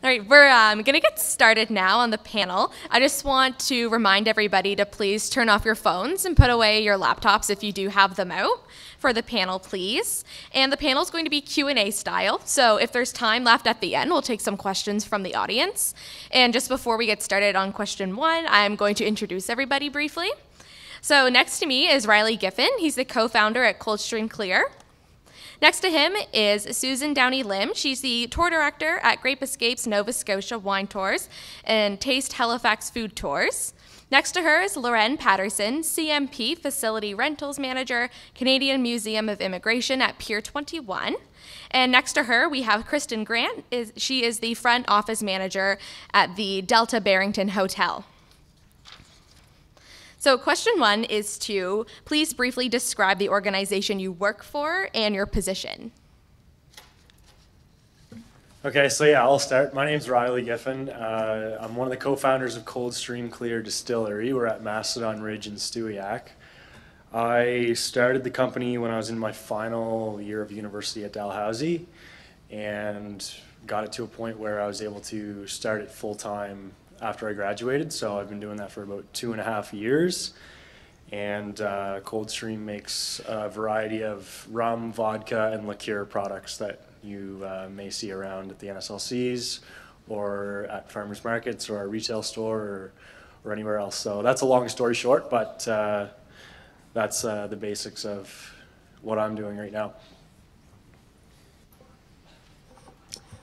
All right, we're going to get started now on the panel. I just want to remind everybody to please turn off your phones and put away your laptops if you do have them out for the panel, please. And the panel is going to be Q&A style, so if there's time left at the end, we'll take some questions from the audience. And just before we get started on question one, I'm going to introduce everybody briefly. So next to me is Riley Giffen. He's the co-founder at Coldstream Clear. Next to him is Susan Downey Lim. She's the tour director at Grape Escapes Nova Scotia Wine Tours and Taste Halifax Food Tours. Next to her is Loren Patterson, CMP Facility Rentals Manager, Canadian Museum of Immigration at Pier 21. And next to her, we have Kristen Grant. She is the front office manager at the Delta Barrington Hotel. So question one is to please briefly describe the organization you work for and your position. Okay, so yeah, I'll start. My name's Riley Giffen. I'm one of the co-founders of Coldstream Clear Distillery. We're at Macedon Ridge in Stewiacke. I started the company when I was in my final year of university at Dalhousie and got it to a point where I was able to start it full-time after I graduated, so I've been doing that for about 2.5 years. And Coldstream makes a variety of rum, vodka, and liqueur products that you may see around at the NSLCs or at farmers markets or our retail store or anywhere else. So that's a long story short, but that's the basics of what I'm doing right now.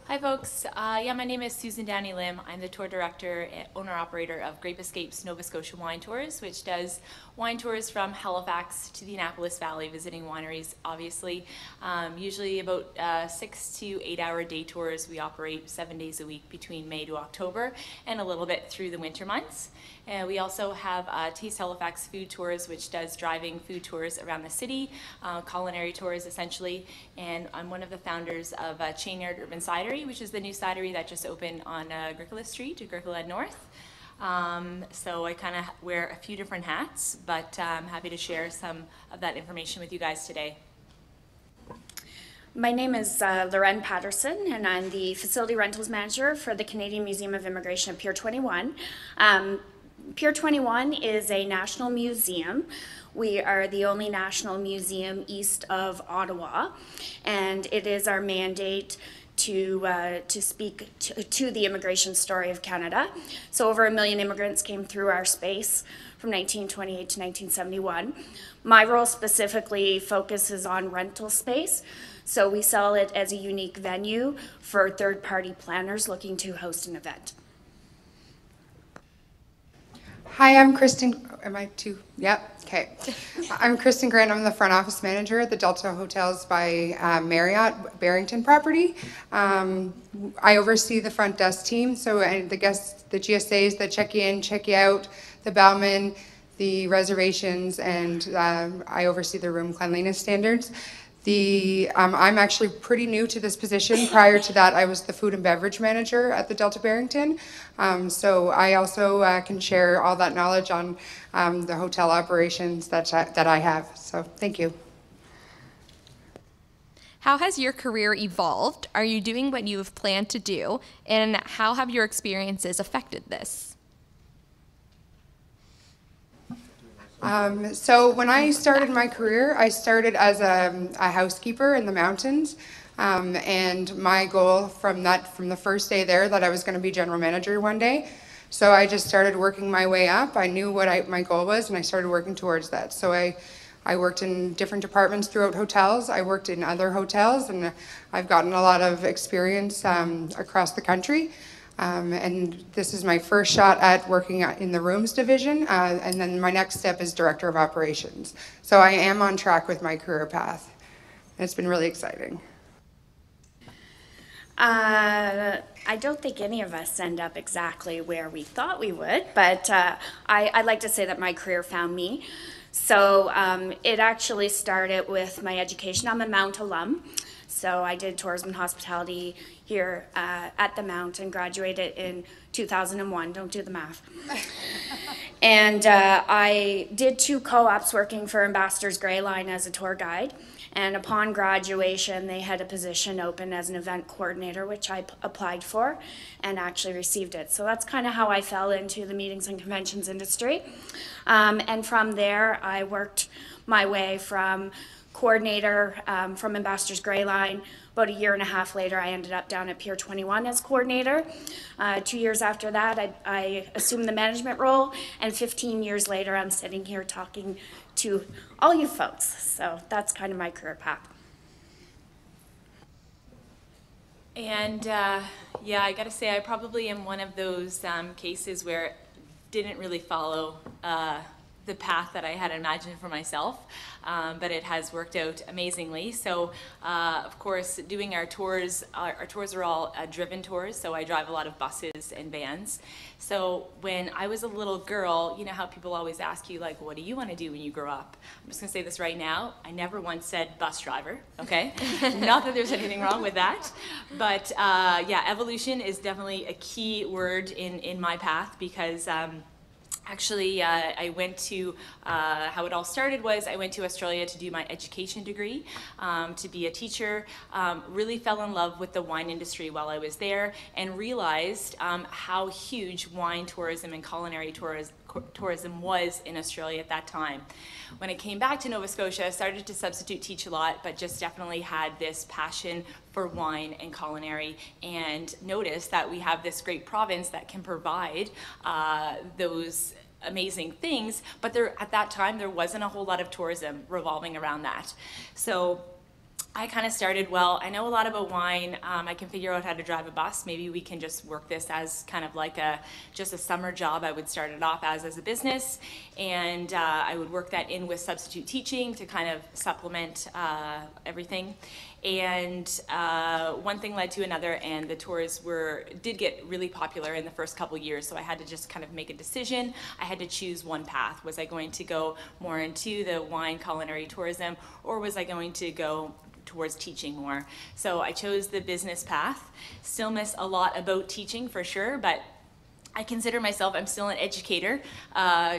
Hi folks, my name is Susan Downey Lim. I'm the tour director and owner-operator of Grape Escapes Nova Scotia Wine Tours, which does wine tours from Halifax to the Annapolis Valley, visiting wineries, obviously. Usually about 6 to 8 hour day tours. We operate 7 days a week between May to October and a little bit through the winter months. And we also have Taste Halifax Food Tours, which does driving food tours around the city, culinary tours essentially. And I'm one of the founders of Chainyard Urban Cidery, which is the new cidery that just opened on Agricola Street, Agricola North. So I kind of wear a few different hats, but I'm happy to share some of that information with you guys today. My name is Loren Patterson, and I'm the Facility Rentals Manager for the Canadian Museum of Immigration at Pier 21. Pier 21 is a national museum. We are the only national museum east of Ottawa, and it is our mandate to speak to the immigration story of Canada. So over 1 million immigrants came through our space from 1928 to 1971. My role specifically focuses on rental space. So we sell it as a unique venue for third-party planners looking to host an event. Hi, I'm Kristen. Am I too? Yep. Okay. I'm Kristen Grant. I'm the front office manager at the Delta Hotels by Marriott Barrington property. I oversee the front desk team, so the guests, the GSAs that check in, check you out, the bellman, the reservations, and I oversee the room cleanliness standards. I'm actually pretty new to this position. Prior to that, I was the food and beverage manager at the Delta Barrington. So I also can share all that knowledge on the hotel operations that I have. So thank you. How has your career evolved? Are you doing what you have planned to do? And how have your experiences affected this? So when I started my career, I started as a housekeeper in the mountains, and my goal from the first day there, that I was going to be general manager one day. So I just started working my way up. I knew what my goal was, and I started working towards that. So I worked in different departments throughout hotels. I worked in other hotels, and I've gotten a lot of experience across the country. And this is my first shot at working in the rooms division, and then my next step is director of operations. So I am on track with my career path, and it's been really exciting. I don't think any of us end up exactly where we thought we would, but I'd like to say that my career found me. So it actually started with my education. I'm a Mount alum. So I did tourism and hospitality here at the Mount and graduated in 2001. Don't do the math. And I did 2 co-ops working for Ambassador's Grey Line as a tour guide. And upon graduation, they had a position open as an event coordinator, which I applied for and actually received it. So that's kind of how I fell into the meetings and conventions industry. And from there, I worked my way from coordinator from Ambassador's Grey Line. About a year and a half later, I ended up down at Pier 21 as coordinator. 2 years after that, I assumed the management role, and 15 years later, I'm sitting here talking to all you folks. So that's kind of my career path. And yeah, I gotta say, I probably am one of those cases where it didn't really follow the path that I had imagined for myself, but it has worked out amazingly. So, of course, doing our tours are all driven tours, so I drive a lot of buses and vans. So when I was a little girl, you know how people always ask you, like, what do you want to do when you grow up? I'm just gonna say this right now, I never once said bus driver, okay? Not that there's anything wrong with that, but yeah, evolution is definitely a key word in my path, because actually, I went to, how it all started was I went to Australia to do my education degree, to be a teacher. Really fell in love with the wine industry while I was there, and realized how huge wine tourism and culinary tourism was in Australia at that time. When I came back to Nova Scotia, I started to substitute teach a lot, but just definitely had this passion for wine and culinary, and noticed that we have this great province that can provide those amazing things, but at that time there wasn't a whole lot of tourism revolving around that. So I kind of started, well, I know a lot about wine, I can figure out how to drive a bus, maybe we can just work this as kind of like just a summer job. I would start it off as a business, and I would work that in with substitute teaching to kind of supplement everything. And one thing led to another, and the tours did get really popular in the first couple years, so I had to just kind of make a decision. I had to choose one path. Was I going to go more into the wine culinary tourism, or was I going to go towards teaching more? So I chose the business path. Still miss a lot about teaching for sure, but I consider myself, I'm still an educator,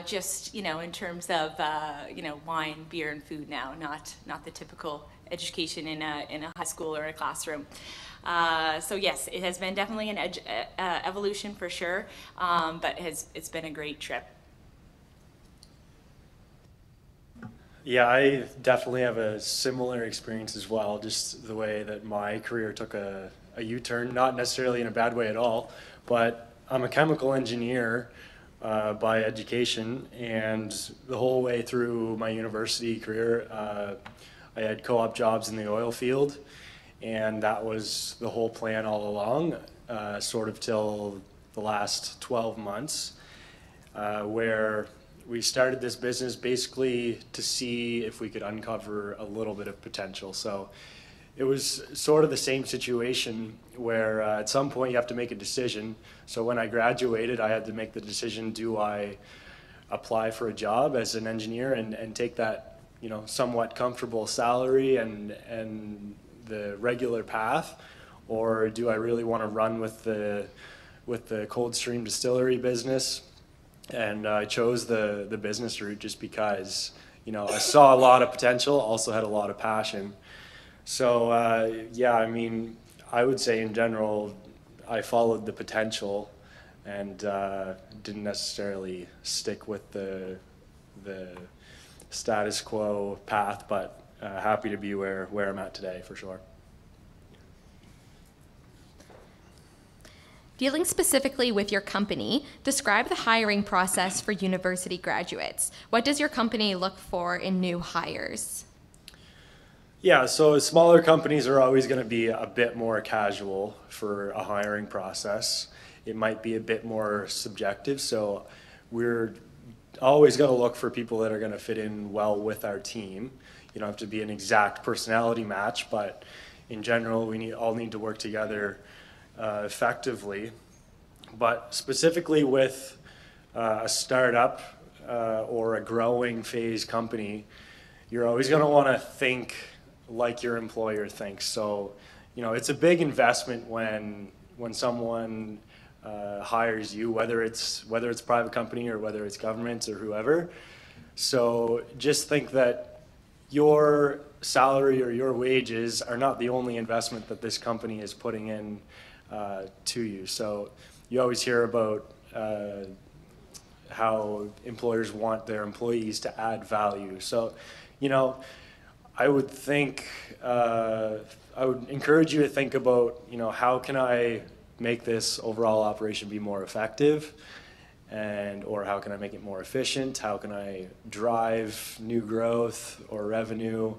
just, you know, in terms of, you know, wine, beer, and food now, not the typical education in a high school or a classroom. So yes, it has been definitely an evolution for sure, but it's been a great trip. Yeah, I definitely have a similar experience as well, just the way that my career took a U-turn, not necessarily in a bad way at all, but I'm a chemical engineer by education, and the whole way through my university career, I had co-op jobs in the oil field, and that was the whole plan all along, sort of till the last 12 months, where we started this business basically to see if we could uncover a little bit of potential. So it was sort of the same situation where at some point you have to make a decision. So when I graduated, I had to make the decision, do I apply for a job as an engineer and take that, you know, somewhat comfortable salary and the regular path, or do I really want to run with the Coldstream distillery business? And I chose the business route just because, you know, I saw a lot of potential, also had a lot of passion. So yeah, I mean, I would say in general, I followed the potential and didn't necessarily stick with the status quo path, but happy to be where I'm at today for sure. Dealing specifically with your company, describe the hiring process for university graduates. What does your company look for in new hires? Yeah, so smaller companies are always going to be a bit more casual for a hiring process. It might be a bit more subjective, so we're always going to look for people that are going to fit in well with our team. You don't have to be an exact personality match, but in general, we all need to work together effectively. But specifically with a startup or a growing phase company, you're always going to want to think like your employer thinks. So, you know, it's a big investment when someone hires you, whether it's private company or whether it's government or whoever. So just think that your salary or your wages are not the only investment that this company is putting in to you. So you always hear about how employers want their employees to add value. So, I would think, I would encourage you to think about, how can I make this overall operation be more effective? Or how can I make it more efficient? How can I drive new growth or revenue?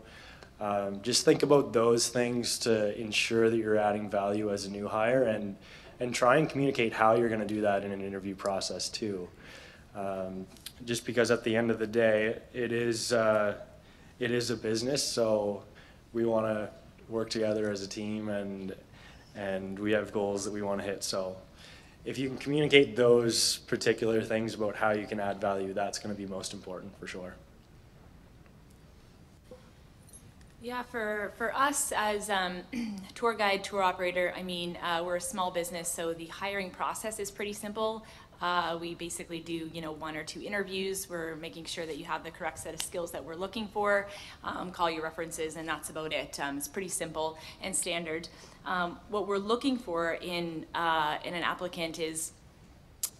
Just think about those things to ensure that you're adding value as a new hire, and try and communicate how you're going to do that in an interview process too. Just because at the end of the day, it is a business, so we want to work together as a team, and we have goals that we want to hit. So if you can communicate those particular things about how you can add value, that's going to be most important for sure. Yeah, for us as tour guide, tour operator, I mean, we're a small business, so the hiring process is pretty simple. We basically do, 1 or 2 interviews. We're making sure that you have the correct set of skills that we're looking for, call your references, and that's about it. It's pretty simple and standard. What we're looking for in an applicant is,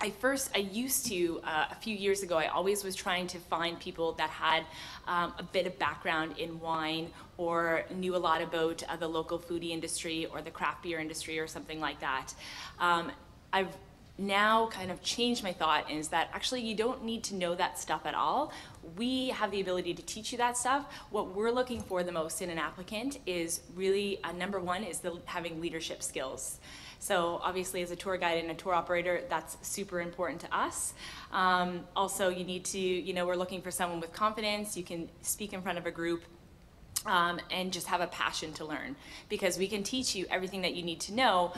I used to, a few years ago, I always was trying to find people that had a bit of background in wine or knew a lot about the local foodie industry or the craft beer industry or something like that. I've now kind of changed my thought, is that actually you don't need to know that stuff at all. We have the ability to teach you that stuff. What we're looking for the most in an applicant is really, number one, is having leadership skills. So obviously as a tour guide and a tour operator, that's super important to us. Also you need to, we're looking for someone with confidence. You can speak in front of a group. And just have a passion to learn, because we can teach you everything that you need to know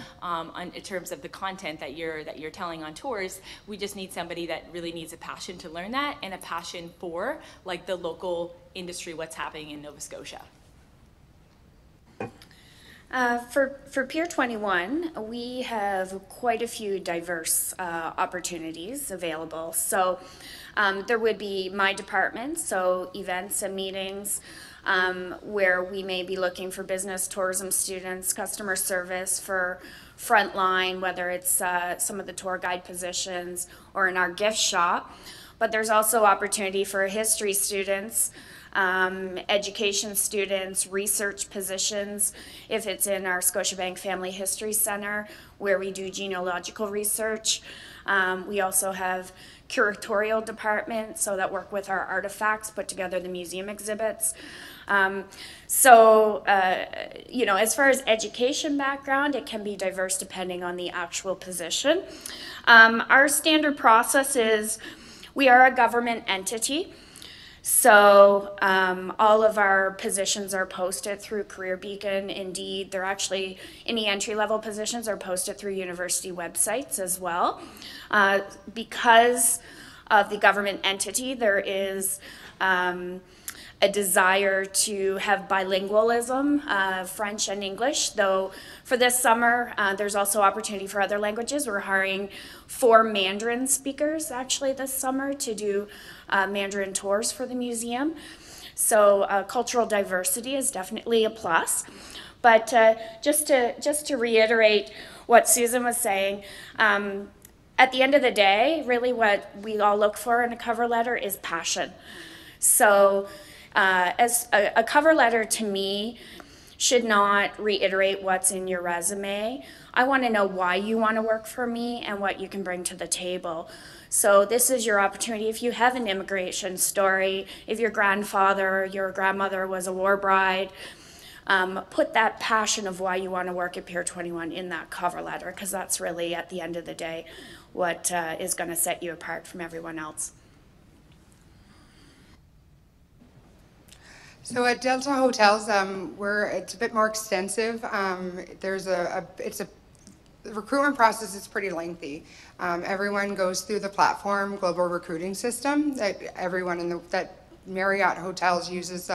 in terms of the content that you're telling on tours. We just need somebody that really needs a passion to learn that, and a passion for like the local industry, what's happening in Nova Scotia. For Pier 21, we have quite a few diverse opportunities available. So there would be my department, so events and meetings, where we may be looking for business, tourism students, customer service for frontline, whether it's some of the tour guide positions or in our gift shop. But there's also opportunity for history students, education students, research positions, if it's in our Scotiabank Family History Center, where we do genealogical research. We also have curatorial department, so that work with our artifacts, put together the museum exhibits. As far as education background, it can be diverse depending on the actual position. Our standard process is, we are a government entity, so all of our positions are posted through Career Beacon. Indeed, they're actually, any entry-level positions are posted through university websites as well. Because of the government entity, there is a desire to have bilingualism, French and English, though for this summer, there's also opportunity for other languages. We're hiring 4 Mandarin speakers actually this summer to do Mandarin tours for the museum. So cultural diversity is definitely a plus. But just to reiterate what Susan was saying, at the end of the day, really what we all look for in a cover letter is passion. So as a cover letter to me should not reiterate what's in your resume. I want to know why you want to work for me and what you can bring to the table. So this is your opportunity. If you have an immigration story, if your grandfather, your grandmother was a war bride, put that passion of why you want to work at Pier 21 in that cover letter, because that's really, at the end of the day, what is going to set you apart from everyone else. So at Delta Hotels, it's a bit more extensive. The recruitment process is pretty lengthy. Everyone goes through the platform global recruiting system that everyone that Marriott Hotels uses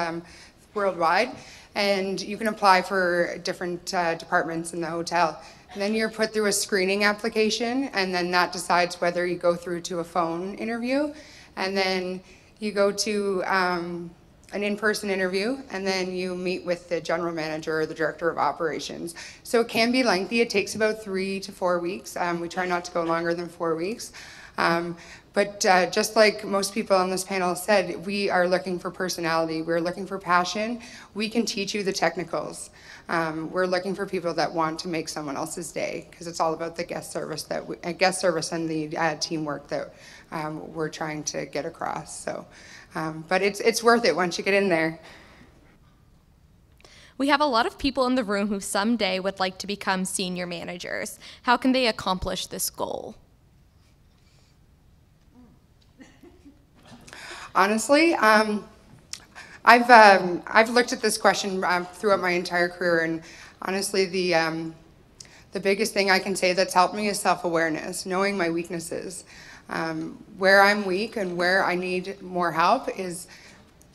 worldwide, and you can apply for different departments in the hotel. And then you're put through a screening application, and then that decides whether you go through to a phone interview, and then you go to an in-person interview, and then you meet with the general manager or the director of operations. So it can be lengthy. It takes about 3 to 4 weeks. We try not to go longer than 4 weeks. But just like most people on this panel said, we are looking for personality. We're looking for passion. We can teach you the technicals. We're looking for people that want to make someone else's day, because it's all about the guest service and the teamwork that we're trying to get across. So, but it's worth it once you get in there. We have a lot of people in the room who someday would like to become senior managers. How can they accomplish this goal? Honestly, I've looked at this question throughout my entire career, and honestly, the biggest thing I can say that's helped me is self-awareness, knowing my weaknesses. Where I'm weak and where I need more help is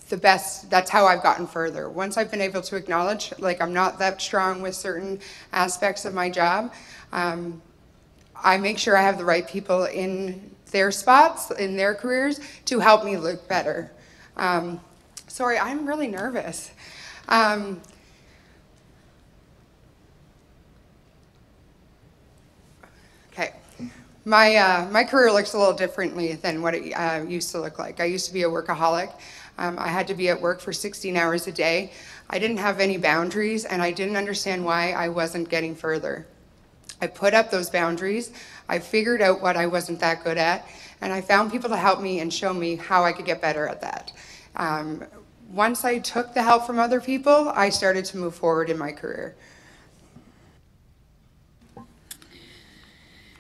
the best. That's how I've gotten further. Once I've been able to acknowledge, like, I'm not that strong with certain aspects of my job, I make sure I have the right people in their spots, in their careers, to help me look better. Sorry, I'm really nervous. Okay. My career looks a little differently than what it used to look like. I used to be a workaholic. I had to be at work for 16 hours a day. I didn't have any boundaries, and I didn't understand why I wasn't getting further. I put up those boundaries. I figured out what I wasn't that good at, and I found people to help me and show me how I could get better at that. Once I took the help from other people, I started to move forward in my career.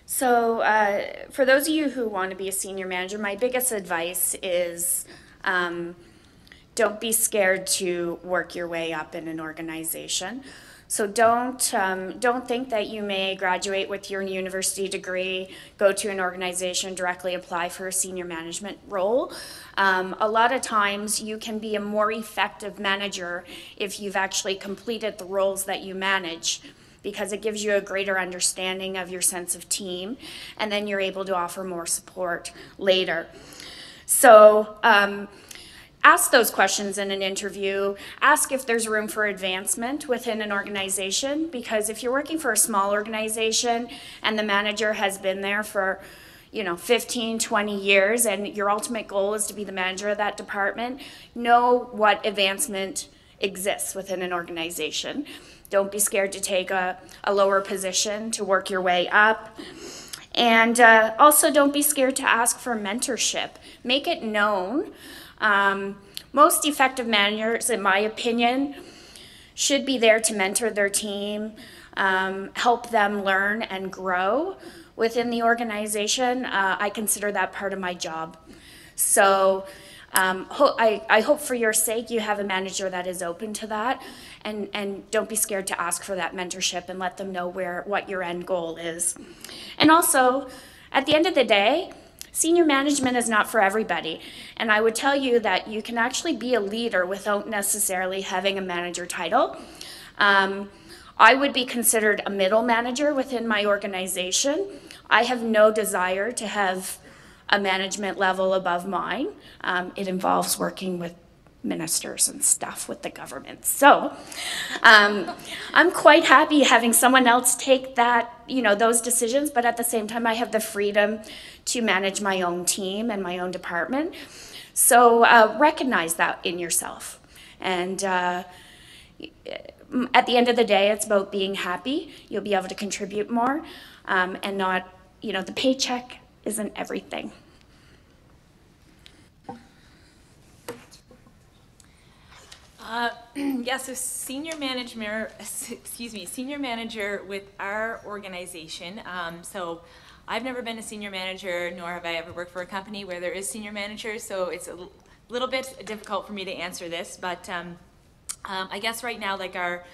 So for those of you who want to be a senior manager, my biggest advice is don't be scared to work your way up in an organization. So don't think that you may graduate with your university degree, go to an organization, directly apply for a senior management role. A lot of times you can be a more effective manager if you've actually completed the roles that you manage, because it gives you a greater understanding of your sense of team, and then you're able to offer more support later. So ask those questions in an interview. Ask if there's room for advancement within an organization, because if you're working for a small organization and the manager has been there for 15, 20 years, and your ultimate goal is to be the manager of that department, know what advancement exists within an organization. Don't be scared to take a lower position to work your way up. And also don't be scared to ask for mentorship. Make it known. Most effective managers, in my opinion, should be there to mentor their team, help them learn and grow within the organization. I consider that part of my job. So I hope for your sake you have a manager that is open to that, and don't be scared to ask for that mentorship and let them know what your end goal is. And also, at the end of the day, senior management is not for everybody. And I would tell you that you can actually be a leader without necessarily having a manager title. I would be considered a middle manager within my organization. I have no desire to have a management level above mine. It involves working with ministers and stuff with the government. So I'm quite happy having someone else take those decisions, but at the same time I have the freedom to manage my own team and my own department. So recognize that in yourself. And at the end of the day, it's about being happy. You'll be able to contribute more, and not, the paycheck isn't everything. So senior manager with our organization. So I've never been a senior manager, nor have I ever worked for a company where there is senior managers, so it's a little bit difficult for me to answer this, but I guess right now, like our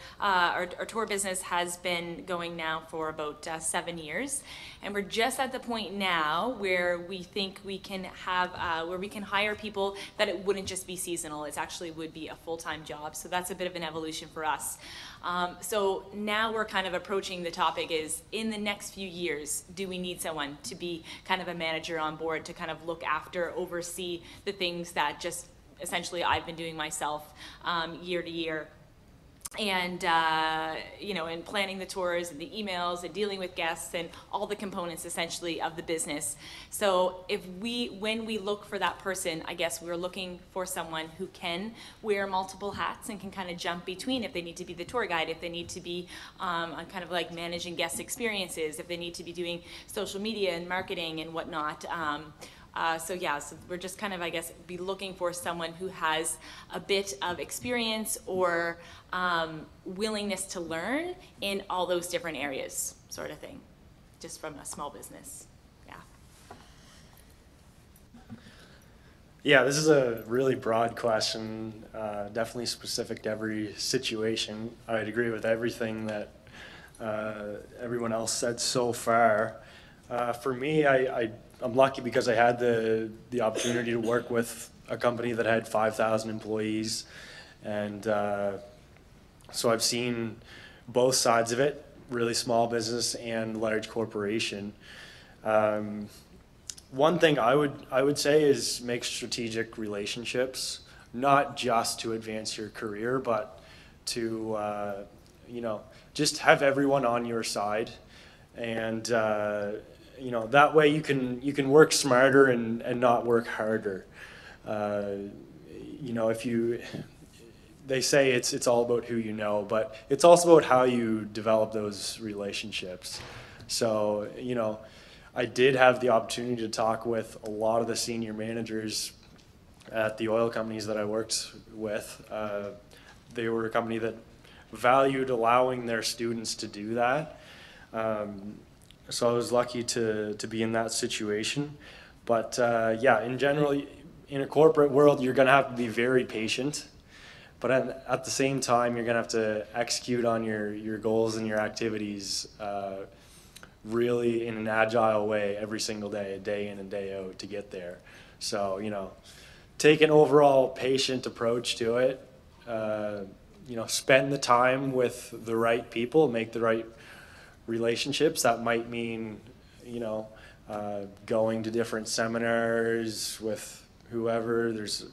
tour business has been going now for about 7 years, and we're just at the point now where we think we can have where we can hire people that it wouldn't just be seasonal. It actually would be a full-time job. So that's a bit of an evolution for us. So now we're kind of approaching the topic is, in the next few years, do we need someone to be kind of a manager on board to kind of look after, oversee the things that just essentially I've been doing myself year to year. And you know, and planning the tours and the emails and dealing with guests and all the components essentially of the business. So when we look for that person, I guess we're looking for someone who can wear multiple hats and can kind of jump between, if they need to be the tour guide, if they need to be on kind of like managing guest experiences, if they need to be doing social media and marketing and whatnot. So yeah, so we're just kind of, I guess, be looking for someone who has a bit of experience or willingness to learn in all those different areas, sort of thing, just from a small business. Yeah. Yeah, this is a really broad question, definitely specific to every situation. I'd agree with everything that everyone else said so far. For me, I'm lucky because I had the opportunity to work with a company that had 5,000 employees, and so I've seen both sides of it, really small business and large corporation. One thing I would say is make strategic relationships, not just to advance your career, but to you know, just have everyone on your side, and you know, that way you can work smarter and not work harder. You know, they say it's all about who you know, but it's also about how you develop those relationships. So, you know, I did have the opportunity to talk with a lot of the senior managers at the oil companies that I worked with. They were a company that valued allowing their students to do that. So I was lucky to be in that situation. But yeah, in general, in a corporate world, you're gonna have to be very patient. But at the same time, you're gonna have to execute on your goals and your activities really in an agile way every single day, a day in and day out to get there. So, you know, take an overall patient approach to it. You know, spend the time with the right people, make the right relationships. That might mean, you know, going to different seminars with whoever. There's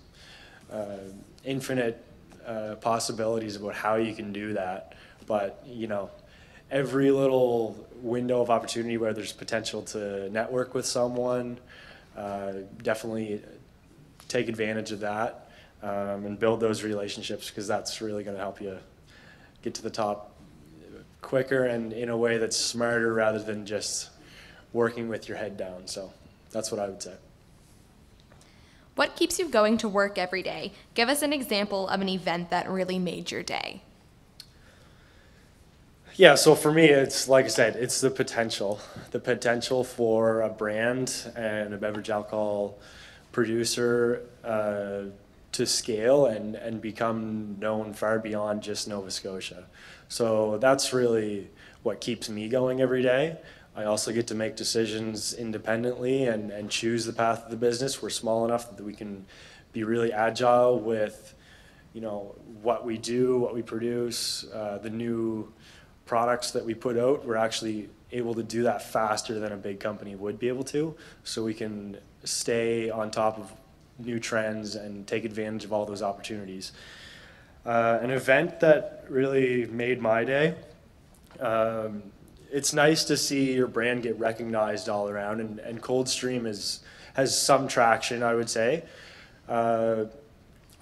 infinite possibilities about how you can do that. But, you know, every little window of opportunity where there's potential to network with someone, definitely take advantage of that and build those relationships, because that's really going to help you get to the top quicker and in a way that's smarter rather than just working with your head down. So that's what I would say. What keeps you going to work every day? Give us an example of an event that really made your day. Yeah, so for me, it's like I said, it's the potential for a brand and a beverage alcohol producer to scale and become known far beyond just Nova Scotia. So that's really what keeps me going every day. I also get to make decisions independently and choose the path of the business. We're small enough that we can be really agile with, you know, what we do, what we produce, the new products that we put out. We're actually able to do that faster than a big company would be able to. So we can stay on top of new trends and take advantage of all those opportunities. An event that really made my day. It's nice to see your brand get recognized all around, and Coldstream has some traction, I would say.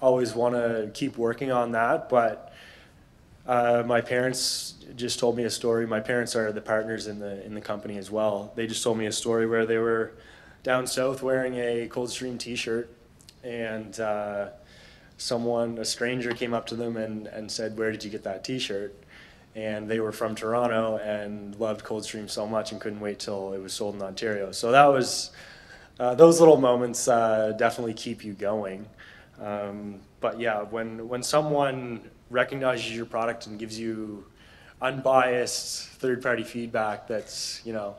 Always want to keep working on that, but my parents just told me a story. My parents are the partners in the company as well. They just told me a story where they were down south wearing a Coldstream t-shirt, and a stranger came up to them and said, "Where did you get that t-shirt?" And they were from Toronto and loved Coldstream so much and couldn't wait till it was sold in Ontario. So that was, those little moments definitely keep you going. But yeah, when someone recognizes your product and gives you unbiased third-party feedback that's, you know,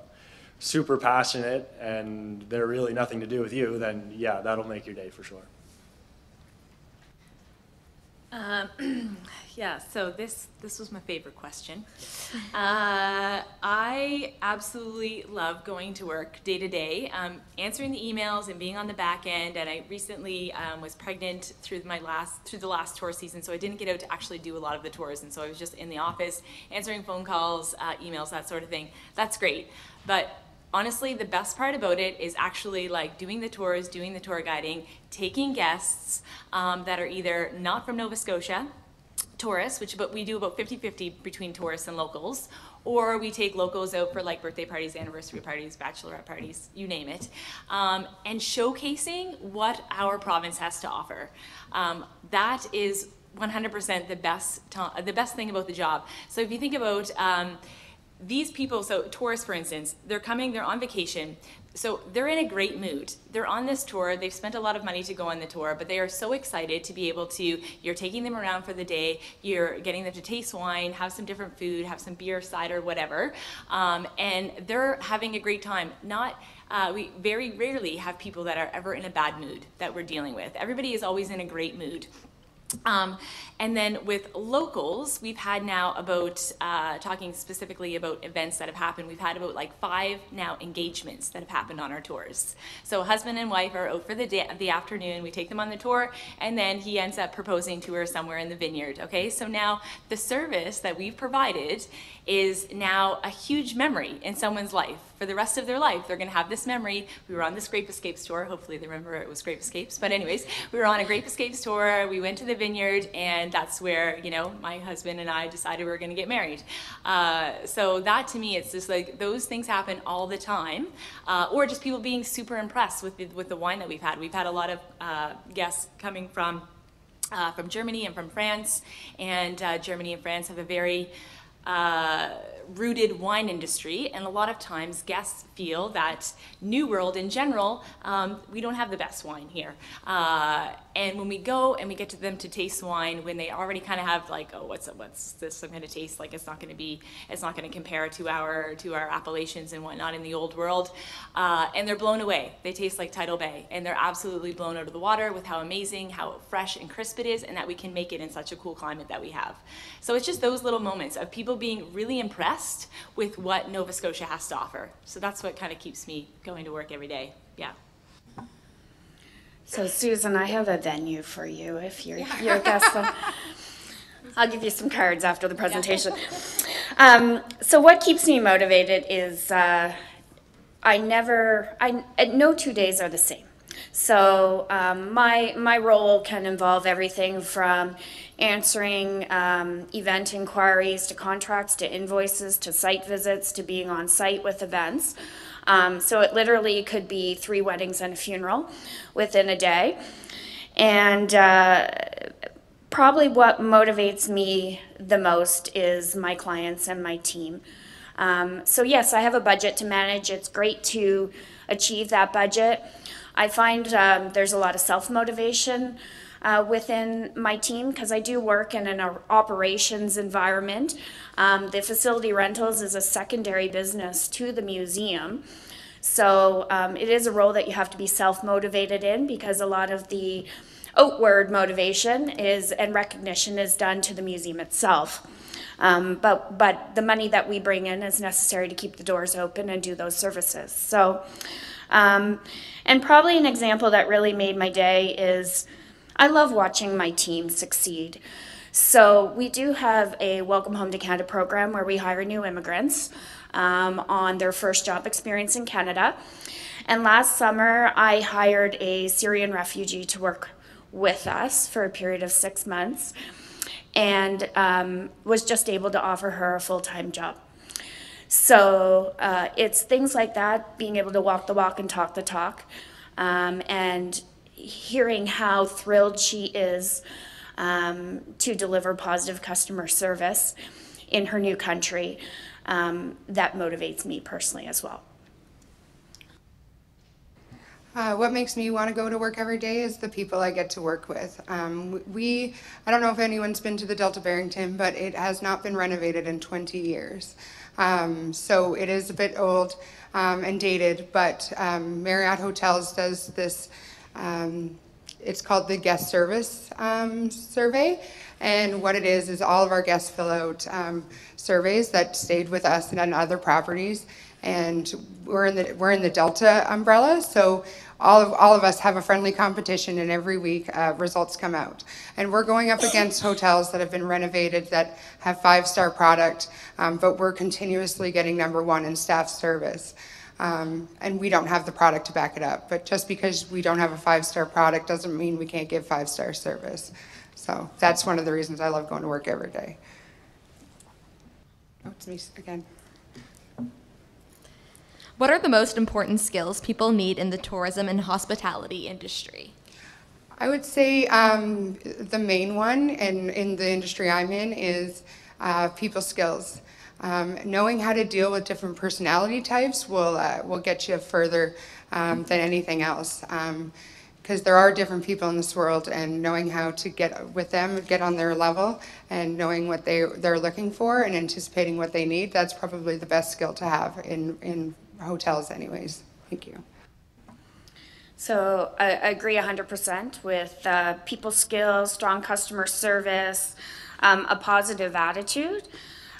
super passionate and they're really nothing to do with you, then yeah, that'll make your day for sure. Yeah, so this was my favorite question. I I absolutely love going to work day to day, answering the emails and being on the back end. And I recently was pregnant through the last tour season, so I didn't get out to actually do a lot of the tours. And so I was just in the office answering phone calls, emails, that sort of thing. That's great. But honestly, the best part about it is actually like doing the tours, doing the tour guiding, taking guests that are either not from Nova Scotia, tourists, but we do about 50-50 between tourists and locals, or we take locals out for like birthday parties, anniversary parties, bachelorette parties, you name it, and showcasing what our province has to offer. That is 100% the best thing about the job. So if you think about these people, so tourists, for instance, they're on vacation, so they're in a great mood. They're on this tour, they've spent a lot of money to go on the tour, but they are so excited to be able to, you're taking them around for the day, you're getting them to taste wine, have some different food, have some beer, cider, whatever, and they're having a great time. We very rarely have people that are ever in a bad mood that we're dealing with. Everybody is always in a great mood. And then with locals, we've had now about, talking specifically about events that have happened, we've had about like 5 now engagements that have happened on our tours. So husband and wife are out for the afternoon, we take them on the tour, and then he ends up proposing to her somewhere in the vineyard, okay? So now the service that we've provided is now a huge memory in someone's life. For the rest of their life, they're gonna have this memory. We were on this Grape Escapes tour, hopefully they remember it was Grape Escapes, but anyways, we were on a Grape Escapes tour, we went to the vineyard, and that's where, you know, my husband and I decided we were gonna get married. So that to me, it's just like, those things happen all the time, or just people being super impressed with the wine that we've had. We've had a lot of guests coming from Germany and from France, and Germany and France have a very rooted wine industry, and a lot of times guests feel that New World in general, we don't have the best wine here. And when we go and we get to them to taste wine, when they already kind of have like, oh, what's this I'm going to taste like? It's not going to compare to our appellations and whatnot in the old world. And they're blown away. They taste like Tidal Bay, and they're absolutely blown out of the water with how amazing, how fresh and crisp it is, and that we can make it in such a cool climate that we have. So it's just those little moments of people being really impressed with what Nova Scotia has to offer. So that's what kind of keeps me going to work every day. Yeah. So Susan, I have a venue for you if you're a guest. I'll give you some cards after the presentation. So what keeps me motivated is no 2 days are the same. So my role can involve everything from answering event inquiries to contracts to invoices to site visits to being on site with events. So it literally could be 3 weddings and a funeral within a day. And probably what motivates me the most is my clients and my team. So yes, I have a budget to manage. It's great to achieve that budget. I find there's a lot of self-motivation within my team because I do work in an operations environment. The facility rentals is a secondary business to the museum. So it is a role that you have to be self-motivated in because a lot of the outward motivation and recognition is done to the museum itself. But the money that we bring in is necessary to keep the doors open and do those services. So, and probably an example that really made my day is I love watching my team succeed. So we do have a Welcome Home to Canada program where we hire new immigrants on their first job experience in Canada. And last summer, I hired a Syrian refugee to work with us for a period of 6 months and was just able to offer her a full-time job. So it's things like that, being able to walk the walk and talk the talk, and hearing how thrilled she is to deliver positive customer service in her new country, that motivates me personally as well. What makes me want to go to work every day is the people I get to work with. I don't know if anyone's been to the Delta Barrington, but it has not been renovated in 20 years. So it is a bit old and dated, but Marriott Hotels does this it's called the guest service survey. And what it is all of our guests fill out surveys that stayed with us and on other properties. And we're in the Delta umbrella, so all of us have a friendly competition, and every week results come out. And we're going up against hotels that have been renovated that have 5-star product, but we're continuously getting #1 in staff service. And we don't have the product to back it up. But just because we don't have a 5-star product doesn't mean we can't give 5-star service. So that's one of the reasons I love going to work every day. Oh, it's me again. What are the most important skills people need in the tourism and hospitality industry? I would say the main one, and in the industry I'm in, is people skills. Knowing how to deal with different personality types will get you further than anything else. Because there are different people in this world, and knowing how to get with them, get on their level, and knowing what they're looking for and anticipating what they need, that's probably the best skill to have in hotels anyways. Thank you. So I agree 100% with people skills, strong customer service, a positive attitude,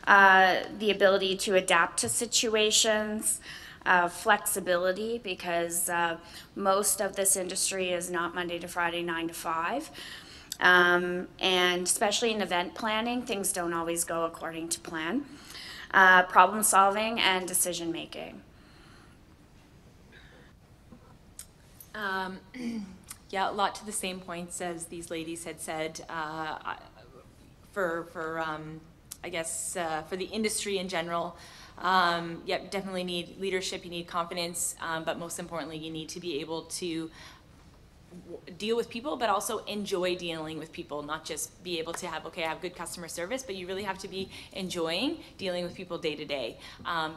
the ability to adapt to situations, flexibility, because most of this industry is not Monday to Friday, 9 to 5. And especially in event planning, things don't always go according to plan. Problem solving and decision making. Yeah, a lot to the same points as these ladies had said. I guess for the industry in general, yeah, definitely need leadership. You need confidence, but most importantly, you need to be able to deal with people, but also enjoy dealing with people. Not just be able to have good customer service, but you really have to be enjoying dealing with people day to day,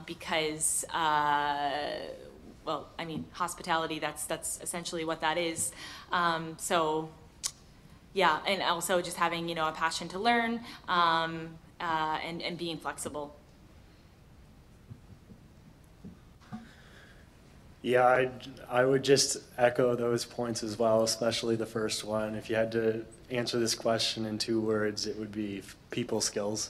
because. Well, I mean, hospitality, that's essentially what that is. So, yeah, and also just having, a passion to learn and being flexible. Yeah, I would just echo those points as well, especially the first one. If you had to answer this question in 2 words, it would be people skills.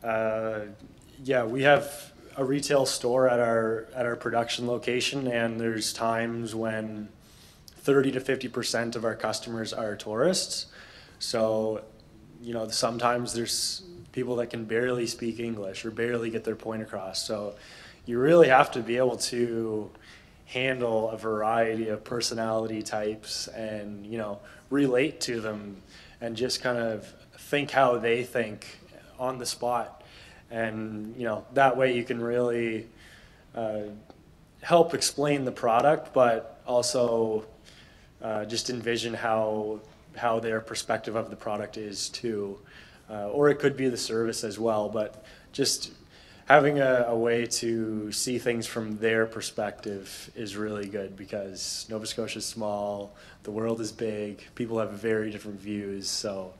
Yeah, we have a retail store at our production location, and there's times when 30 to 50% of our customers are tourists. So, sometimes there's people that can barely speak English or barely get their point across. So you really have to be able to handle a variety of personality types and, relate to them and just kind of think how they think on the spot. And, that way you can really help explain the product, but also just envision how their perspective of the product is too. Or it could be the service as well, but just having a way to see things from their perspective is really good, because Nova Scotia is small, the world is big, people have very different views. So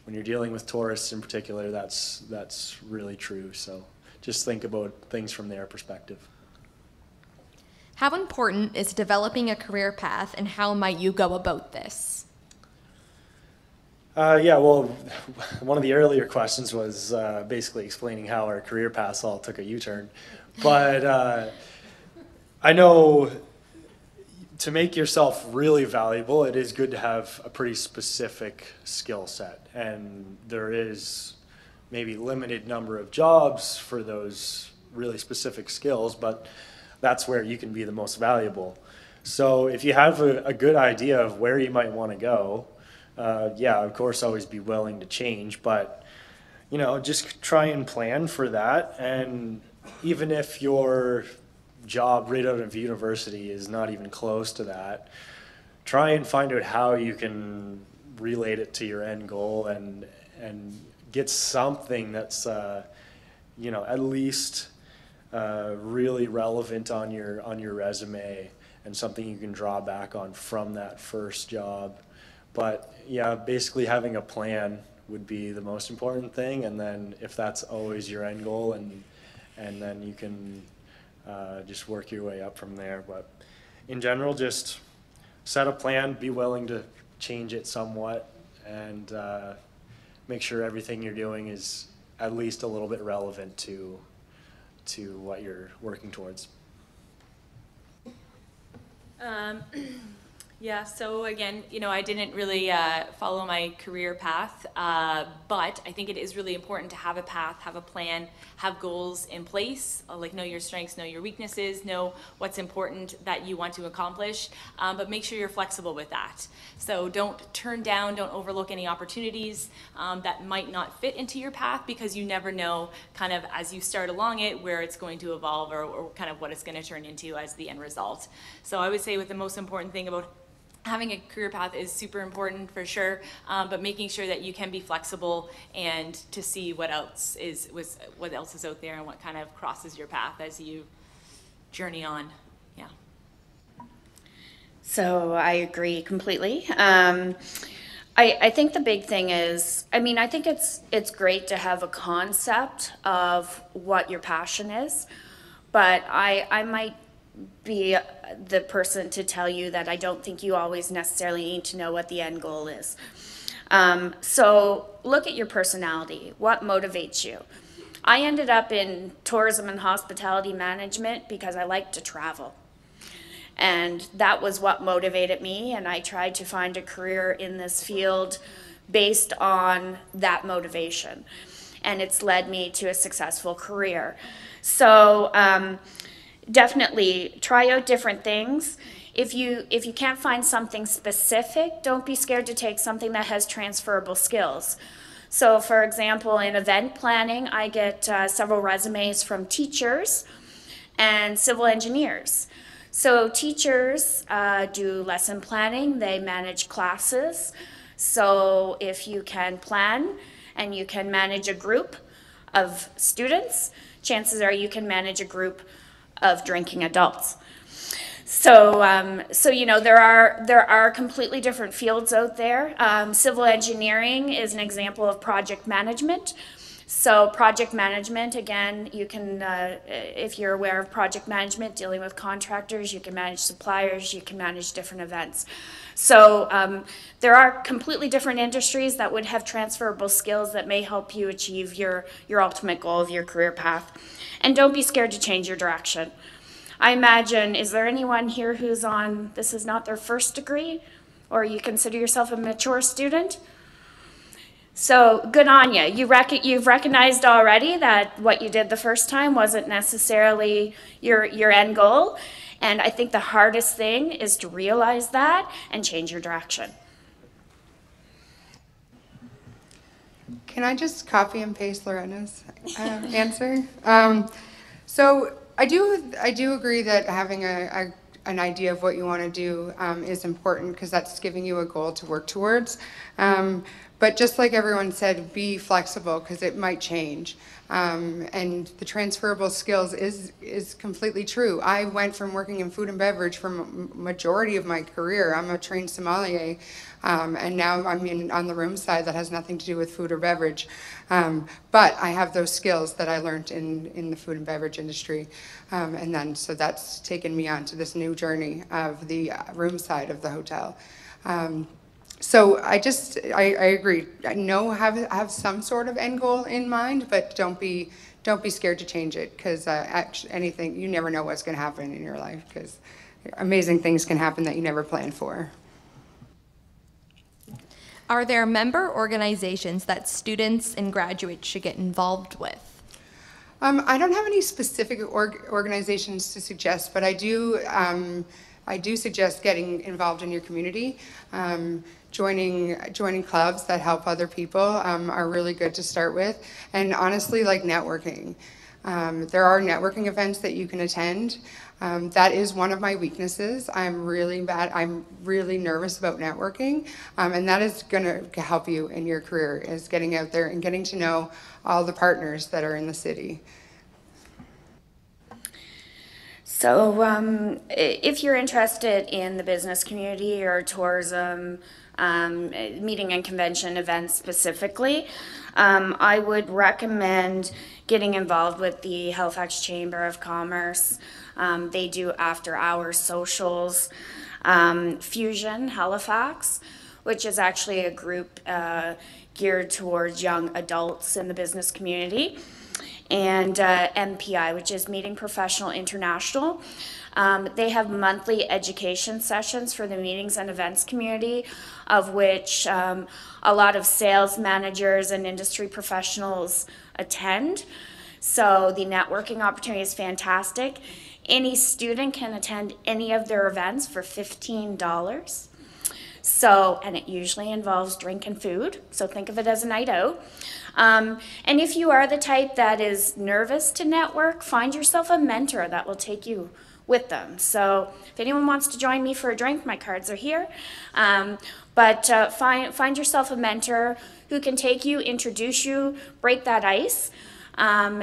when you're dealing with tourists in particular, that's really true. So just think about things from their perspective. How important is developing a career path, and how might you go about this? Yeah, well, one of the earlier questions was basically explaining how our career paths all took a U-turn. But I know to make yourself really valuable, it is good to have a pretty specific skill set. And there is maybe limited number of jobs for those really specific skills, but that's where you can be the most valuable. So if you have a good idea of where you might want to go, yeah, of course, always be willing to change, but, just try and plan for that. And even if your job right out of university is not even close to that, try and find out how you can relate it to your end goal and get something that's, at least really relevant on your resume, and something you can draw back on from that first job. But yeah, basically having a plan would be the most important thing, and then if that's always your end goal, and then you can just work your way up from there. But in general, just set a plan, be willing to change it somewhat, and make sure everything you're doing is at least a little bit relevant to what you're working towards. Yeah, so again, I didn't really follow my career path, but I think it is really important to have a path, have a plan, have goals in place, like know your strengths, know your weaknesses, know what's important that you want to accomplish, but make sure you're flexible with that. So don't turn down, don't overlook any opportunities that might not fit into your path, because you never know kind of as you start along it where it's going to evolve, or kind of what it's going to turn into as the end result. So I would say with the most important thing about having a career path is super important for sure, but making sure that you can be flexible and to see what else is out there and what kind of crosses your path as you journey on. Yeah. So I agree completely. I think the big thing is, I think it's great to have a concept of what your passion is, but I might be the person to tell you that I don't think you always necessarily need to know what the end goal is. So look at your personality. What motivates you? I ended up in tourism and hospitality management because I like to travel. And that was what motivated me, and I tried to find a career in this field based on that motivation. And it's led me to a successful career. So definitely try out different things. If you can't find something specific, don't be scared to take something that has transferable skills. So for example, in event planning, I get several resumes from teachers and civil engineers. So teachers do lesson planning, they manage classes. So if you can plan and you can manage a group of students, chances are you can manage a group of drinking adults. So there are completely different fields out there. Civil engineering is an example of project management. So project management, again, you can, if you're aware of project management, dealing with contractors, you can manage suppliers, you can manage different events. So there are completely different industries that would have transferable skills that may help you achieve your ultimate goal of your career path. And don't be scared to change your direction. I imagine, is there anyone here who's on, this is not their first degree, or you consider yourself a mature student? So good on you. You've recognized already that what you did the first time wasn't necessarily your end goal. And I think the hardest thing is to realize that and change your direction. Can I just copy and paste Loretta's answer? So I do agree that having an idea of what you want to do is important, because that's giving you a goal to work towards. But just like everyone said, be flexible, because it might change. And the transferable skills is completely true. I went from working in food and beverage for majority of my career. I'm a trained sommelier, and now I'm on the room side that has nothing to do with food or beverage. But I have those skills that I learned in the food and beverage industry. And then, so that's taken me on to this new journey of the room side of the hotel. So I agree. I know have some sort of end goal in mind, but don't be scared to change it, because anything, you never know what's going to happen in your life, because amazing things can happen that you never planned for. Are there member organizations that students and graduates should get involved with? I don't have any specific organizations to suggest, but I do suggest getting involved in your community. Joining clubs that help other people are really good to start with. And honestly, like networking. There are networking events that you can attend. That is one of my weaknesses. I'm really nervous about networking. And that is going to help you in your career, is getting out there and getting to know all the partners that are in the city. So if you're interested in the business community or tourism, meeting and convention events specifically, I would recommend getting involved with the Halifax Chamber of Commerce. They do after-hours socials. Fusion Halifax which is actually a group geared towards young adults in the business community, and MPI, which is Meeting Professional International. They have monthly education sessions for the meetings and events community, of which a lot of sales managers and industry professionals attend. So the networking opportunity is fantastic. Any student can attend any of their events for $15. So, and it usually involves drink and food, so think of it as a night out. And if you are the type that is nervous to network, find yourself a mentor that will take you with them. So if anyone wants to join me for a drink, my cards are here. But find yourself a mentor who can take you, introduce you, break that ice. And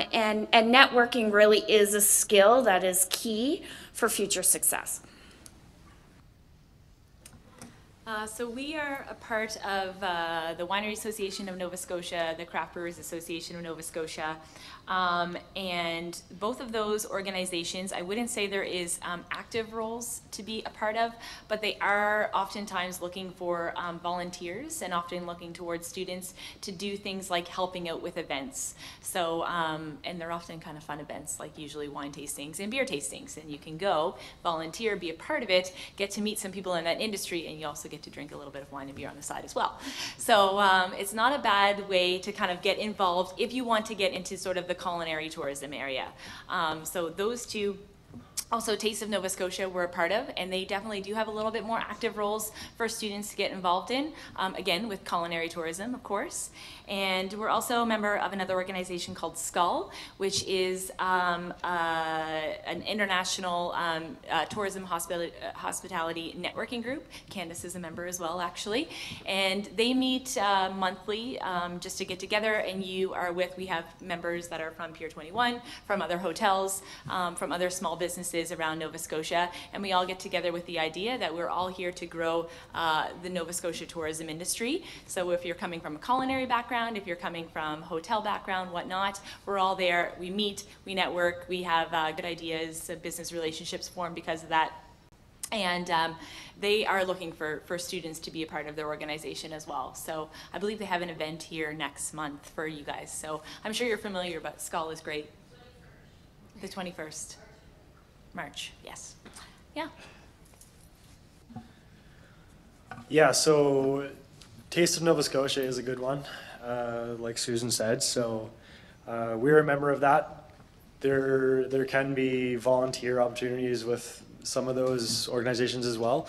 networking really is a skill that is key for future success. So we are a part of the Winery Association of Nova Scotia, the Craft Brewers Association of Nova Scotia, and both of those organizations, I wouldn't say there is active roles to be a part of, but they are oftentimes looking for volunteers and often looking towards students to do things like helping out with events. So, and they're often kind of fun events, like usually wine tastings and beer tastings, and you can go, volunteer, be a part of it, get to meet some people in that industry, and you also get to drink a little bit of wine and beer on the side as well. So it's not a bad way to kind of get involved if you want to get into sort of the culinary tourism area. So those two, also Taste of Nova Scotia, we're a part of, and they definitely do have a little bit more active roles for students to get involved in, again, with culinary tourism, of course. And we're also a member of another organization called SKULL, which is an international tourism hospitality networking group. Candace is a member as well, actually. And they meet monthly just to get together, and we have members that are from Pier 21, from other hotels, from other small businesses around Nova Scotia, and we all get together with the idea that we're all here to grow the Nova Scotia tourism industry. So if you're coming from a culinary background, if you're coming from hotel background, whatnot, we're all there. We meet, we network, we have good ideas, business relationships formed because of that. And they are looking for students to be a part of their organization as well. So I believe they have an event here next month for you guys. So I'm sure you're familiar, but SKULL is great. The 21st. March, yes. Yeah. Yeah, so Taste of Nova Scotia is a good one, like Susan said. So we're a member of that. There can be volunteer opportunities with some of those organizations as well.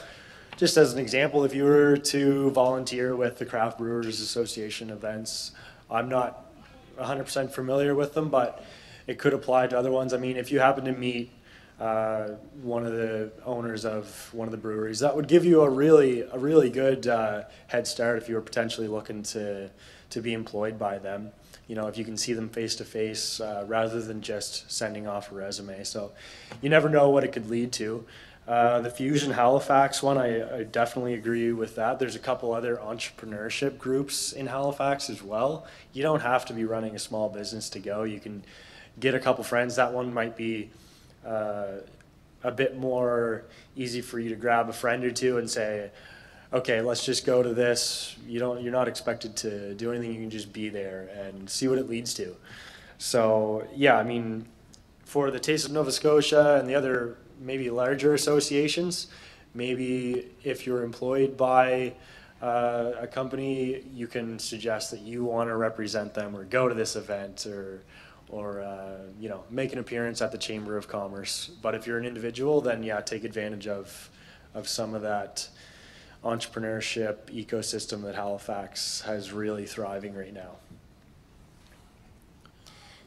Just as an example, if you were to volunteer with the Craft Brewers Association events, I'm not 100% familiar with them, but it could apply to other ones. I mean, if you happen to meet one of the owners of one of the breweries, that would give you a really good head start if you were potentially looking to be employed by them. You know, if you can see them face to face rather than just sending off a resume. So you never know what it could lead to. The Fusion Halifax one, I definitely agree with that. There's a couple other entrepreneurship groups in Halifax as well. You don't have to be running a small business to go. You can get a couple friends. That one might be a bit more easy for you to grab a friend or two and say, okay, let's just go to this. You're not expected to do anything. You can just be there and see what it leads to. So yeah, I mean, for the Taste of Nova Scotia and the other maybe larger associations, maybe if you're employed by a company, you can suggest that you want to represent them or go to this event or you know, make an appearance at the Chamber of Commerce. But if you're an individual, then yeah, take advantage of some of that entrepreneurship ecosystem that Halifax has really thriving right now.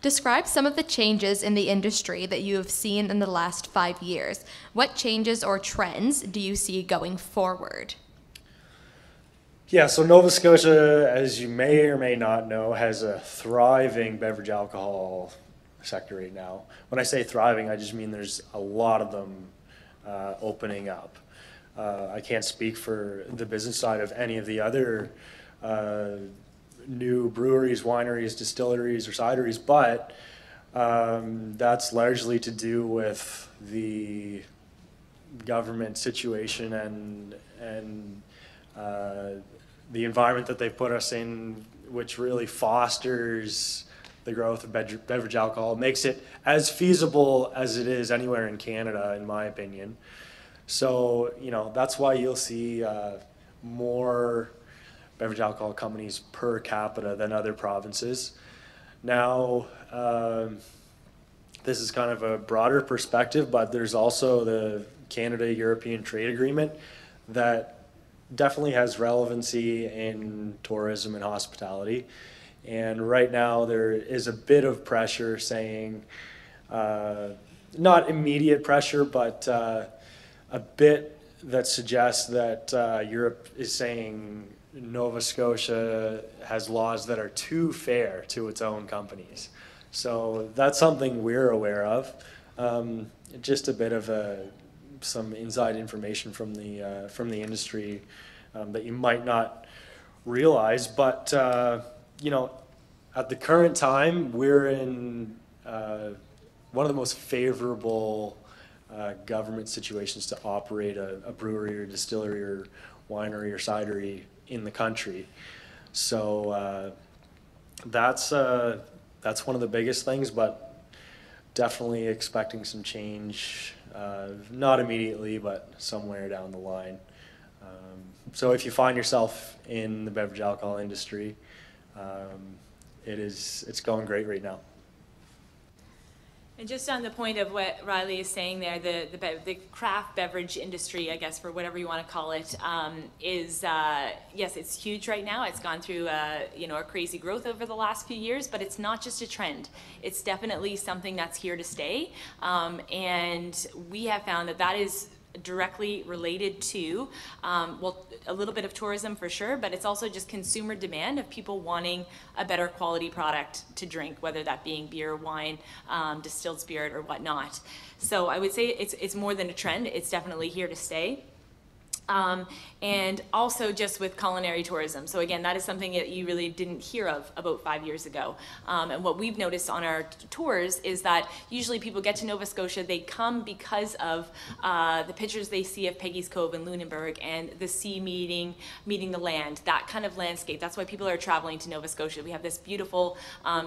Describe some of the changes in the industry that you have seen in the last 5 years. What changes or trends do you see going forward? Yeah, so Nova Scotia, as you may or may not know, has a thriving beverage alcohol sector right now. When I say thriving, I just mean there's a lot of them opening up. I can't speak for the business side of any of the other new breweries, wineries, distilleries, or cideries, but that's largely to do with the government situation and the environment that they've put us in, which really fosters the growth of beverage alcohol, makes it as feasible as it is anywhere in Canada, in my opinion. So, you know, that's why you'll see more beverage alcohol companies per capita than other provinces. Now, this is kind of a broader perspective, but there's also the Canada-European Trade Agreement that definitely has relevancy in tourism and hospitality. And right now there is a bit of pressure saying, not immediate pressure, but a bit that suggests that Europe is saying Nova Scotia has laws that are too fair to its own companies. So that's something we're aware of. Just a bit of some inside information from the industry that you might not realize, but you know, at the current time, we're in one of the most favorable government situations to operate a brewery or distillery or winery or cidery in the country. So that's one of the biggest things, but definitely expecting some change, not immediately, but somewhere down the line. So if you find yourself in the beverage alcohol industry, it's going great right now. And just on the point of what Riley is saying there, the craft beverage industry, I guess, for whatever you want to call it, is yes, it's huge right now. It's gone through you know, a crazy growth over the last few years, but it's not just a trend. It's definitely something that's here to stay, and we have found that that is directly related to, well, a little bit of tourism for sure, but it's also just consumer demand of people wanting a better quality product to drink, whether that being beer, wine, distilled spirit, or whatnot. So I would say it's more than a trend. It's definitely here to stay. And also just with culinary tourism. So again, that is something that you really didn't hear of about 5 years ago. And what we've noticed on our tours is that usually people get to Nova Scotia, they come because of the pictures they see of Peggy's Cove and Lunenburg and the sea meeting the land, that kind of landscape. That's why people are traveling to Nova Scotia. We have this beautiful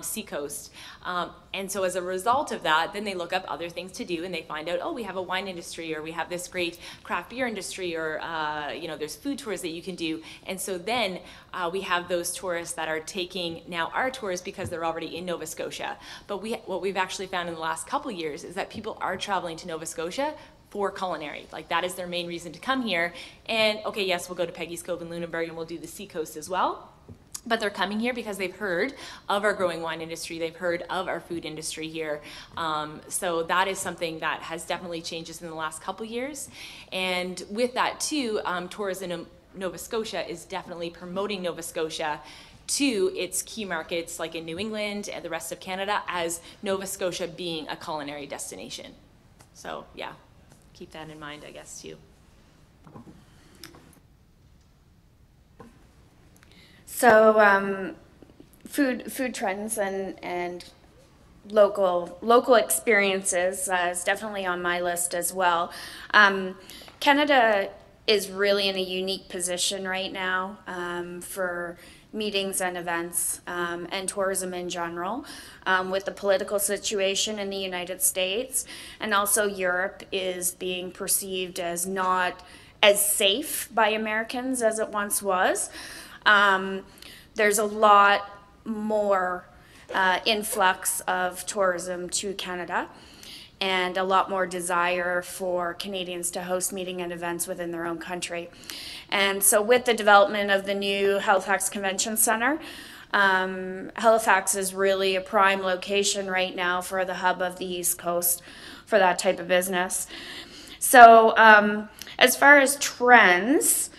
seacoast. And so as a result of that, then they look up other things to do and they find out, oh, we have a wine industry, or we have this great craft beer industry, or you know, there's food tours that you can do. And so then we have those tourists that are taking now our tours because they're already in Nova Scotia. But what we've actually found in the last couple years is that people are traveling to Nova Scotia for culinary. Like, that is their main reason to come here. And okay, yes, we'll go to Peggy's Cove and Lunenburg and we'll do the seacoast as well. But they're coming here because they've heard of our growing wine industry. They've heard of our food industry here. So that is something that has definitely changed in the last couple years. And with that too, Tourism in Nova Scotia is definitely promoting Nova Scotia to its key markets, like in New England and the rest of Canada, as Nova Scotia being a culinary destination. So yeah, keep that in mind, I guess, too. So food trends and local experiences is definitely on my list as well. Canada is really in a unique position right now for meetings and events and tourism in general, with the political situation in the United States, and also Europe is being perceived as not as safe by Americans as it once was. There's a lot more influx of tourism to Canada, and a lot more desire for Canadians to host meetings and events within their own country. And so with the development of the new Halifax Convention Centre, Halifax is really a prime location right now for the hub of the East Coast for that type of business. So as far as trends,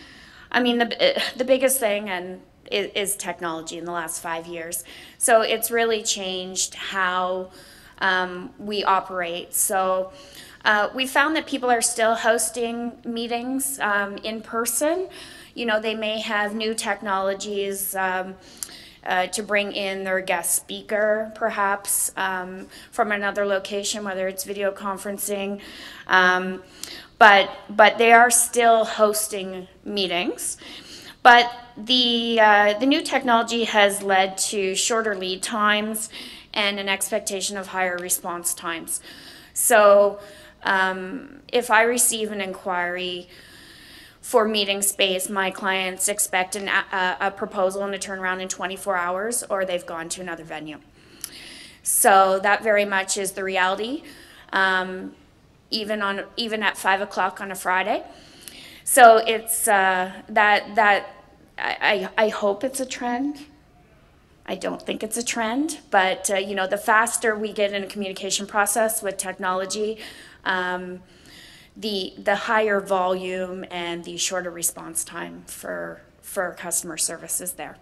I mean, the biggest thing is technology in the last 5 years. So it's really changed how we operate. So we found that people are still hosting meetings in person. You know, they may have new technologies to bring in their guest speaker, perhaps, from another location, whether it's video conferencing. But they are still hosting meetings. But the new technology has led to shorter lead times and an expectation of higher response times. So if I receive an inquiry for meeting space, my clients expect a proposal and a turnaround in 24 hours, or they've gone to another venue. So that very much is the reality, even at 5 o'clock on a Friday. So it's I hope it's a trend. I don't think it's a trend, but you know, the faster we get in a communication process with technology, the higher volume and the shorter response time for customer service is there.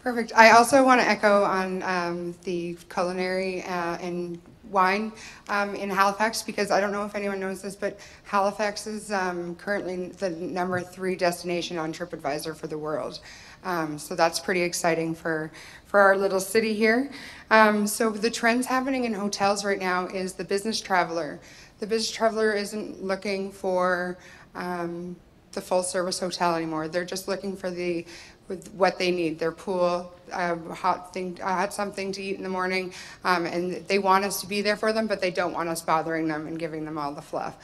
Perfect. I also want to echo on the culinary and wine in Halifax, because I don't know if anyone knows this, but Halifax is currently the #3 destination on TripAdvisor for the world. So that's pretty exciting for our little city here. So the trends happening in hotels right now is the business traveler. The business traveler isn't looking for the full service hotel anymore. They're just looking for with what they need, their pool, hot something to eat in the morning, and they want us to be there for them, but they don't want us bothering them and giving them all the fluff.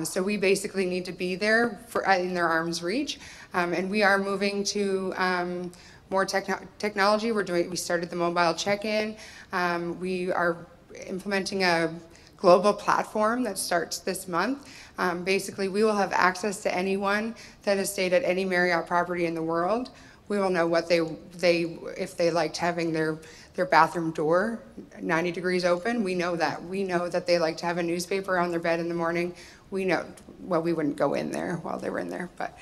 So we basically need to be there in their arm's reach, and we are moving to more technology. We started the mobile check-in. We are implementing a global platform that starts this month. Basically, we will have access to anyone that has stayed at any Marriott property in the world. We will know what if they liked having their bathroom door 90 degrees open. We know that. We know that they like to have a newspaper on their bed in the morning. We know, well, we wouldn't go in there while they were in there, but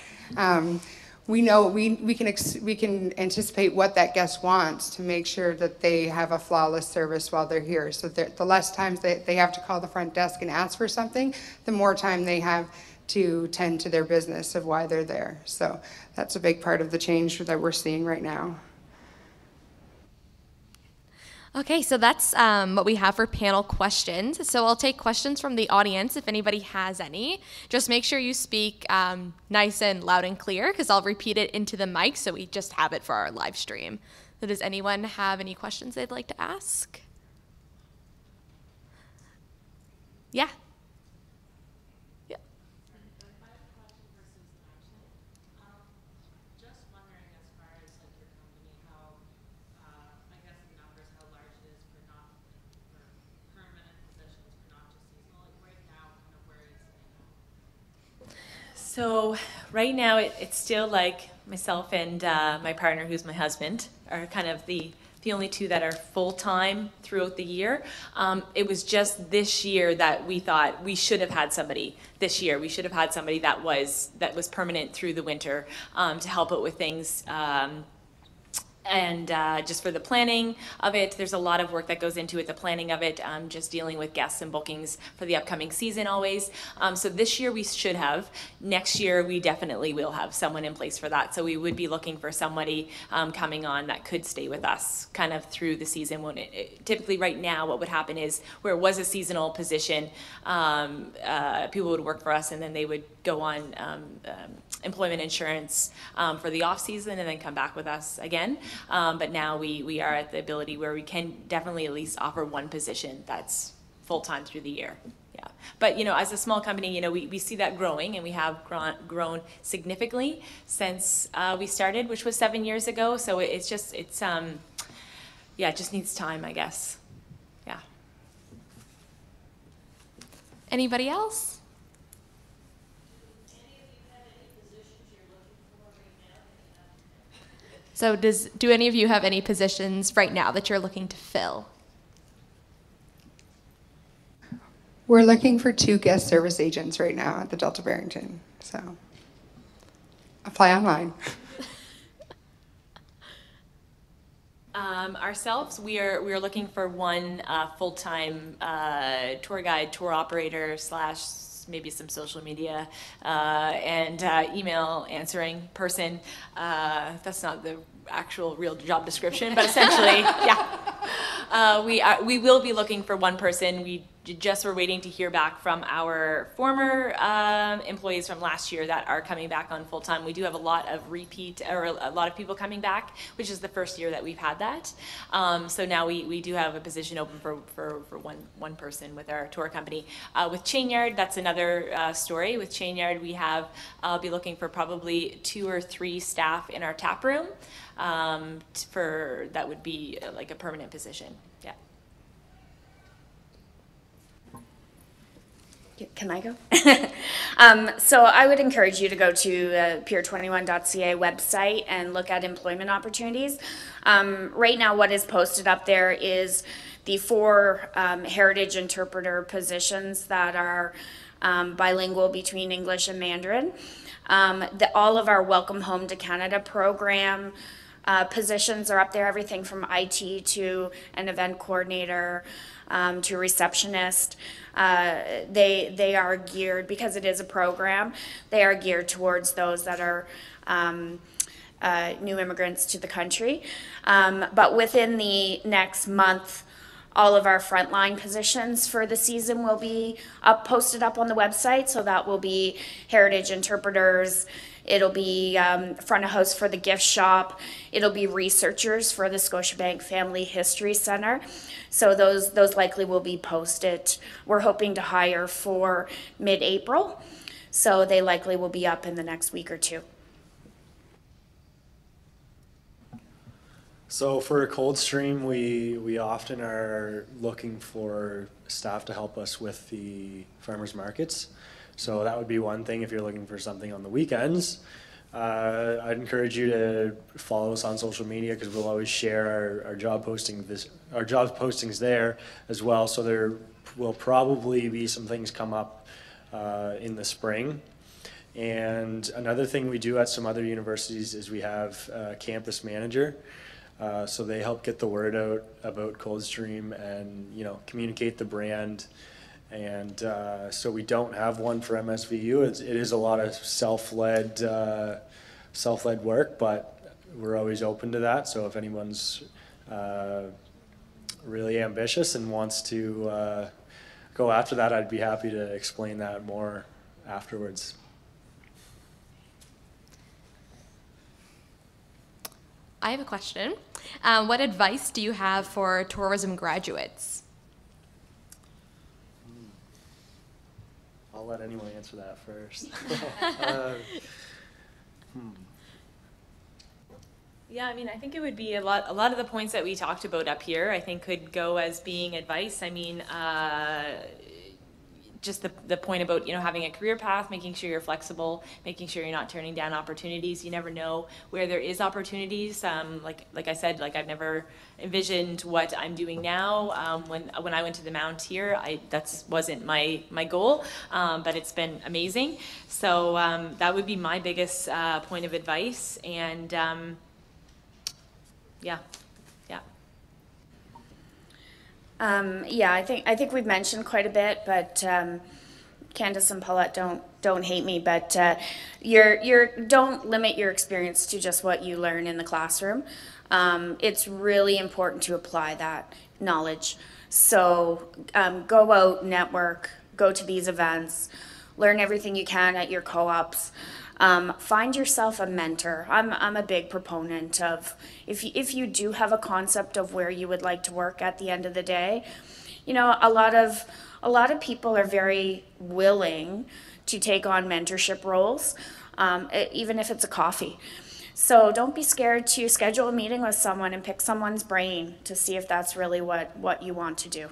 we know we can anticipate what that guest wants to make sure that they have a flawless service while they're here. So the less times they have to call the front desk and ask for something, the more time they have to tend to their business of why they're there. So that's a big part of the change that we're seeing right now. Okay, so that's what we have for panel questions. So I'll take questions from the audience if anybody has any. Just make sure you speak nice and loud and clear, because I'll repeat it into the mic so we just have it for our live stream. So does anyone have any questions they'd like to ask? Yeah. So right now it's still like myself and my partner, who's my husband, are kind of the only two that are full-time throughout the year. It was just this year that we thought we should have had somebody this year. We should have had somebody that was permanent through the winter to help out with things. And just for the planning of it, there's a lot of work that goes into it, the planning of it, just dealing with guests and bookings for the upcoming season always. So this year we should have. Next year we definitely will have someone in place for that. So we would be looking for somebody coming on that could stay with us kind of through the season. Typically right now what would happen is where it was a seasonal position, people would work for us and then they would go on employment insurance for the off season and then come back with us again. But now we are at the ability where we can definitely at least offer one position that's full-time through the year. Yeah. But, you know, as a small company, you know, we see that growing, and we have grown significantly since we started, which was 7 years ago. So it just needs time, I guess. Yeah. Anybody else? So do any of you have any positions right now that you're looking to fill? We're looking for 2 guest service agents right now at the Delta Barrington. So apply online. Ourselves, we are looking for one full-time tour guide, tour operator / maybe some social media and email answering person. That's not the actual real job description, but essentially, yeah. We will be looking for one person. We just we're waiting to hear back from our former employees from last year that are coming back on full time. We do have a lot of repeat, or a lot of people coming back, which is the first year that we've had that. So now we do have a position open for one person with our tour company. With Chainyard, that's another story. With Chainyard, we have, I'll be looking for probably 2 or 3 staff in our tap room. That would be like a permanent position. Yeah. Can I go? So I would encourage you to go to pier21.ca website and look at employment opportunities. Right now, what is posted up there is the 4 heritage interpreter positions that are bilingual between English and Mandarin. All of our Welcome Home to Canada program positions are up there, everything from IT to an event coordinator to a receptionist. They are geared, because it is a program, they are geared towards those that are new immigrants to the country. But within the next month, all of our frontline positions for the season will be posted up on the website. So that will be heritage interpreters, it'll be front of house for the gift shop, it'll be researchers for the Scotiabank Family History Center. So those likely will be posted. We're hoping to hire for mid-April, so they likely will be up in the next week or 2. So for Coldstream, we often are looking for staff to help us with the farmers markets. So that would be one thing if you're looking for something on the weekends. I'd encourage you to follow us on social media, because we'll always share our job postings there as well. So there will probably be some things come up in the spring. And another thing we do at some other universities is we have a campus manager. So they help get the word out about Coldstream and, you know, communicate the brand. And so we don't have one for MSVU. It is a lot of self-led work, but we're always open to that. So if anyone's really ambitious and wants to go after that, I'd be happy to explain that more afterwards. I have a question. What advice do you have for tourism graduates? I'll let anyone answer that first. Yeah, I mean, I think it would be a lot of the points that we talked about up here, I think could go as being advice. I mean, just the point about, you know, having a career path, making sure you're flexible, making sure you're not turning down opportunities. You never know where there is opportunities. Like I said, like I've never envisioned what I'm doing now. When I went to the Mount here, that wasn't my goal, but it's been amazing. So that would be my biggest point of advice. And yeah. Yeah, I think we've mentioned quite a bit, but Candace and Paulette don't hate me, but don't limit your experience to just what you learn in the classroom. It's really important to apply that knowledge. So go out, network, go to these events, learn everything you can at your co-ops. Find yourself a mentor. I'm a big proponent of, if you do have a concept of where you would like to work at the end of the day, you know, a lot of people are very willing to take on mentorship roles, even if it's a coffee. So don't be scared to schedule a meeting with someone and pick someone's brain to see if that's really what you want to do.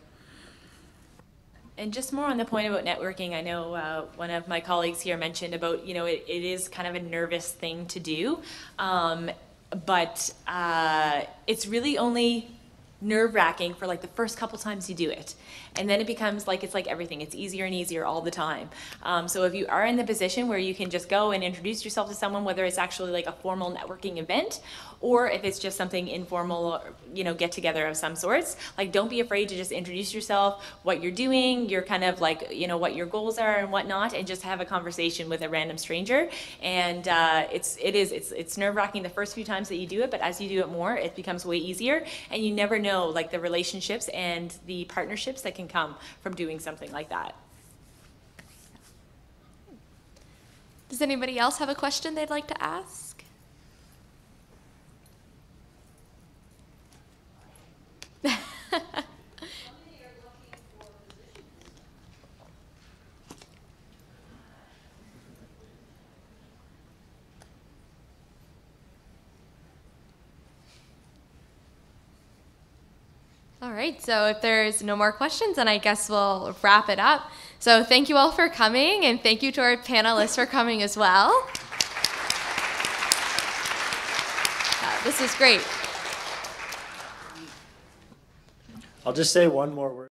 And just more on the point about networking, I know one of my colleagues here mentioned about, you know, it is kind of a nervous thing to do, but it's really only nerve-wracking for like the first couple times you do it. And then it becomes like, it's like everything, it's easier and easier all the time. So if you are in the position where you can just go and introduce yourself to someone, whether it's actually like a formal networking event, or if it's just something informal, you know, get together of some sorts, like don't be afraid to just introduce yourself, what you're doing, your kind of like, you know, what your goals are and whatnot, and just have a conversation with a random stranger. And it's nerve-wracking the first few times that you do it, but as you do it more, it becomes way easier. And you never know know like the relationships and the partnerships that can come from doing something like that. Does anybody else have a question they'd like to ask? All right, so if there's no more questions, then I guess we'll wrap it up. So thank you all for coming, and thank you to our panelists for coming as well. This is great. I'll just say one more word.